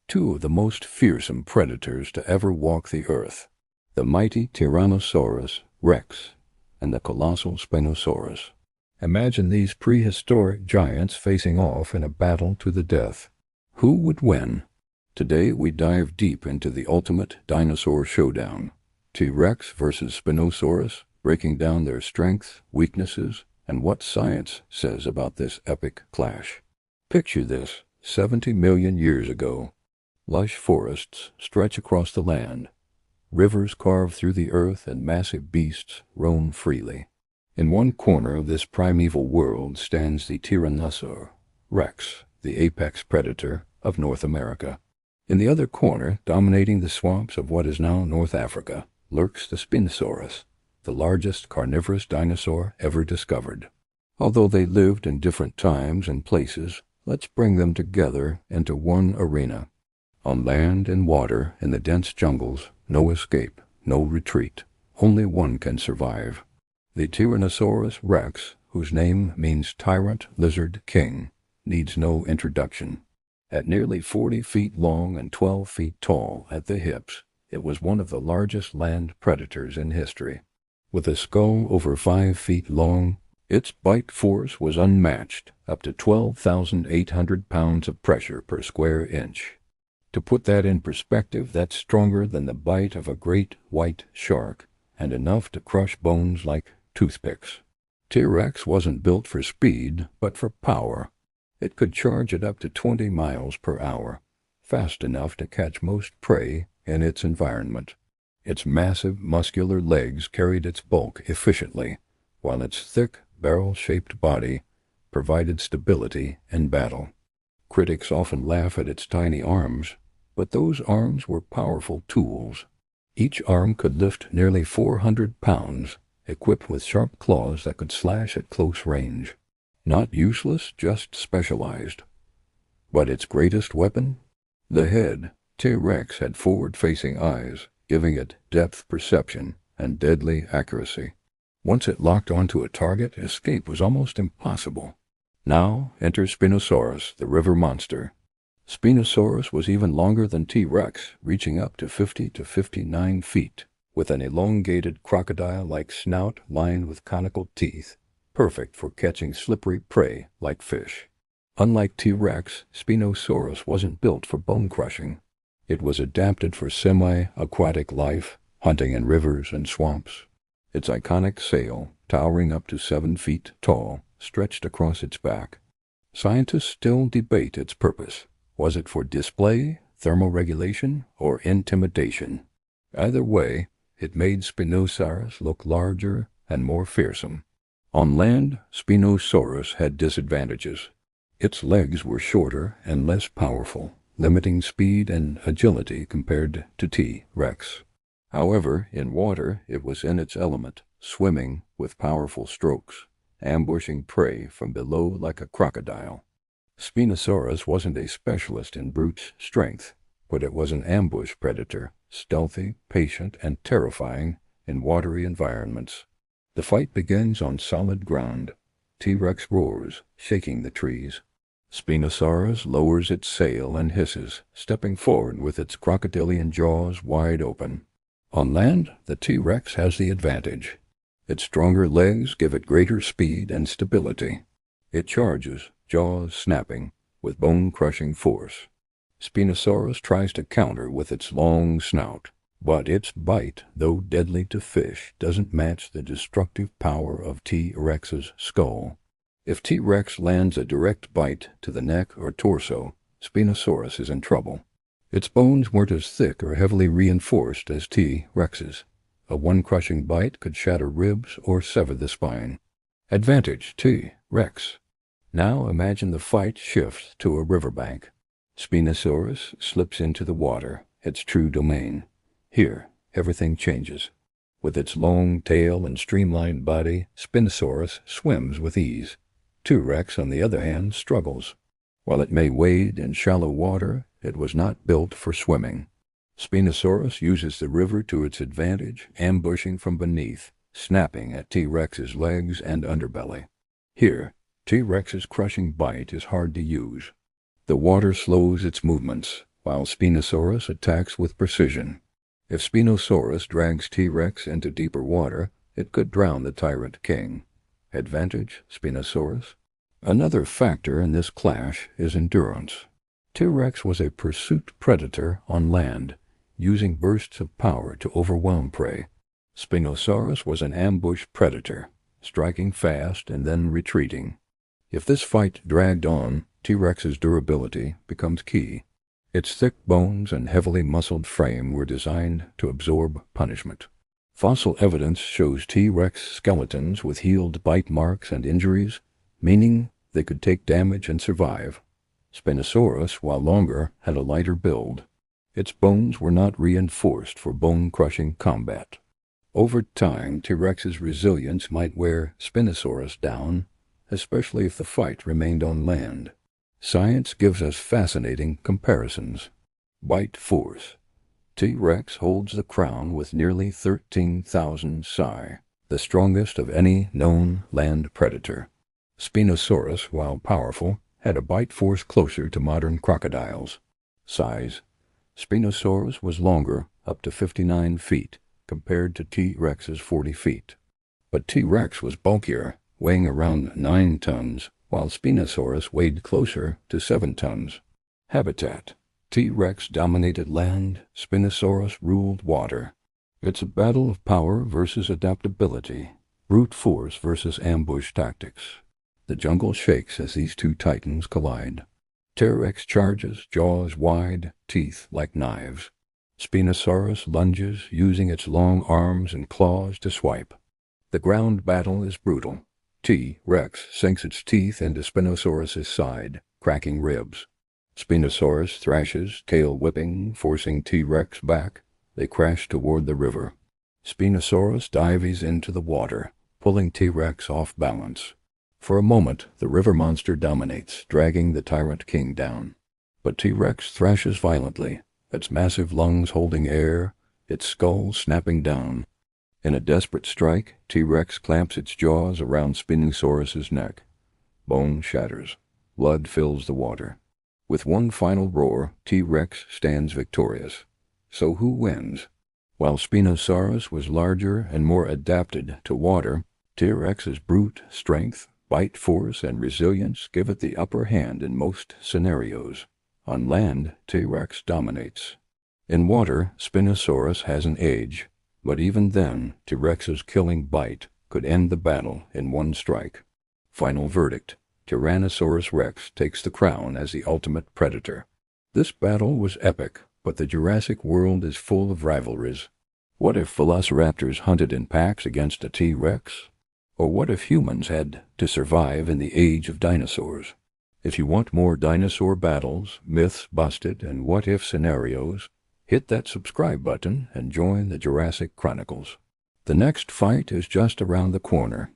two of the most fearsome predators to ever walk the earth, the mighty Tyrannosaurus Rex and the colossal Spinosaurus. Imagine these prehistoric giants facing off in a battle to the death. Who would win? Today we dive deep into the ultimate dinosaur showdown, T-Rex versus Spinosaurus, breaking down their strengths, weaknesses, and what science says about this epic clash. Picture this: 70 million years ago. Lush forests stretch across the land. Rivers carve through the earth and massive beasts roam freely. In one corner of this primeval world stands the Tyrannosaurus Rex, the apex predator of North America. In the other corner, dominating the swamps of what is now North Africa, lurks the Spinosaurus, the largest carnivorous dinosaur ever discovered. Although they lived in different times and places, let's bring them together into one arena. On land and water, in the dense jungles, no escape, no retreat. Only one can survive. The Tyrannosaurus Rex, whose name means Tyrant King, needs no introduction. At nearly 40 feet long and 12 feet tall at the hips, it was one of the largest land predators in history. With a skull over 5 feet long, its bite force was unmatched, up to 12,800 pounds of pressure per square inch. To put that in perspective, that's stronger than the bite of a great white shark, and enough to crush bones like toothpicks. T-Rex wasn't built for speed, but for power. It could charge at up to 20 miles per hour, fast enough to catch most prey in its environment. Its massive, muscular legs carried its bulk efficiently, while its thick, barrel-shaped body provided stability in battle. Critics often laugh at its tiny arms, but those arms were powerful tools. Each arm could lift nearly 400 pounds, equipped with sharp claws that could slash at close range. Not useless, just specialized. But its greatest weapon? The head. T-Rex had forward-facing eyes, giving it depth perception and deadly accuracy. Once it locked onto a target, escape was almost impossible. Now enter Spinosaurus, the river monster. Spinosaurus was even longer than T-Rex, reaching up to 50 to 59 feet, with an elongated crocodile-like snout lined with conical teeth, perfect for catching slippery prey like fish. Unlike T-Rex, Spinosaurus wasn't built for bone crushing. It was adapted for semi-aquatic life, hunting in rivers and swamps. Its iconic sail, towering up to 7 feet tall, stretched across its back. Scientists still debate its purpose. Was it for display, thermoregulation, or intimidation? Either way, it made Spinosaurus look larger and more fearsome. On land, Spinosaurus had disadvantages. Its legs were shorter and less powerful, limiting speed and agility compared to T-Rex. However, in water, it was in its element, swimming with powerful strokes, ambushing prey from below like a crocodile. Spinosaurus wasn't a specialist in brute strength, but it was an ambush predator, stealthy, patient, and terrifying in watery environments. The fight begins on solid ground. T-Rex roars, shaking the trees. Spinosaurus lowers its sail and hisses, stepping forward with its crocodilian jaws wide open. On land, the T-Rex has the advantage. Its stronger legs give it greater speed and stability. It charges, jaws snapping, with bone-crushing force. Spinosaurus tries to counter with its long snout, but its bite, though deadly to fish, doesn't match the destructive power of T-Rex's skull. If T-Rex lands a direct bite to the neck or torso, Spinosaurus is in trouble. Its bones weren't as thick or heavily reinforced as T-Rex's. A one-crushing bite could shatter ribs or sever the spine. Advantage T-Rex. Now imagine the fight shifts to a riverbank. Spinosaurus slips into the water, its true domain. Here, everything changes. With its long tail and streamlined body, Spinosaurus swims with ease. T-Rex, on the other hand, struggles. While it may wade in shallow water, it was not built for swimming. Spinosaurus uses the river to its advantage, ambushing from beneath, snapping at T-Rex's legs and underbelly. Here, T-Rex's crushing bite is hard to use. The water slows its movements, while Spinosaurus attacks with precision. If Spinosaurus drags T-Rex into deeper water, it could drown the Tyrant King. Advantage, Spinosaurus? Another factor in this clash is endurance. T-Rex was a pursuit predator on land, using bursts of power to overwhelm prey. Spinosaurus was an ambush predator, striking fast and then retreating. If this fight dragged on, T-Rex's durability becomes key. Its thick bones and heavily muscled frame were designed to absorb punishment. Fossil evidence shows T-Rex skeletons with healed bite marks and injuries, meaning they could take damage and survive. Spinosaurus, while longer, had a lighter build. Its bones were not reinforced for bone-crushing combat. Over time, T-Rex's resilience might wear Spinosaurus down, especially if the fight remained on land. Science gives us fascinating comparisons. Bite force. T-Rex holds the crown with nearly 13,000 psi, the strongest of any known land predator. Spinosaurus, while powerful, had a bite force closer to modern crocodiles. Size. Spinosaurus was longer, up to 59 feet, compared to T-Rex's 40 feet. But T-Rex was bulkier, weighing around 9 tons, while Spinosaurus weighed closer to 7 tons. Habitat. T-Rex dominated land, Spinosaurus ruled water. It's a battle of power versus adaptability, brute force versus ambush tactics. The jungle shakes as these two titans collide. T-Rex charges, jaws wide, teeth like knives. Spinosaurus lunges, using its long arms and claws to swipe. The ground battle is brutal. T-Rex sinks its teeth into Spinosaurus's side, cracking ribs. Spinosaurus thrashes, tail whipping, forcing T-Rex back. They crash toward the river. Spinosaurus dives into the water, pulling T-Rex off balance. For a moment, the river monster dominates, dragging the Tyrant King down. But T-Rex thrashes violently, its massive lungs holding air, its skull snapping down. In a desperate strike, T-Rex clamps its jaws around Spinosaurus's neck. Bone shatters. Blood fills the water. With one final roar, T-Rex stands victorious. So who wins? While Spinosaurus was larger and more adapted to water, T-Rex's brute strength, bite force, and resilience give it the upper hand in most scenarios. On land, T-Rex dominates. In water, Spinosaurus has an edge, but even then, T-Rex's killing bite could end the battle in one strike. Final verdict: Tyrannosaurus Rex takes the crown as the ultimate predator. This battle was epic, but the Jurassic world is full of rivalries. What if velociraptors hunted in packs against a T-Rex? Or what if humans had to survive in the age of dinosaurs? If you want more dinosaur battles, myths busted, and what-if scenarios, hit that subscribe button and join the Jurassic Chronicles. The next fight is just around the corner.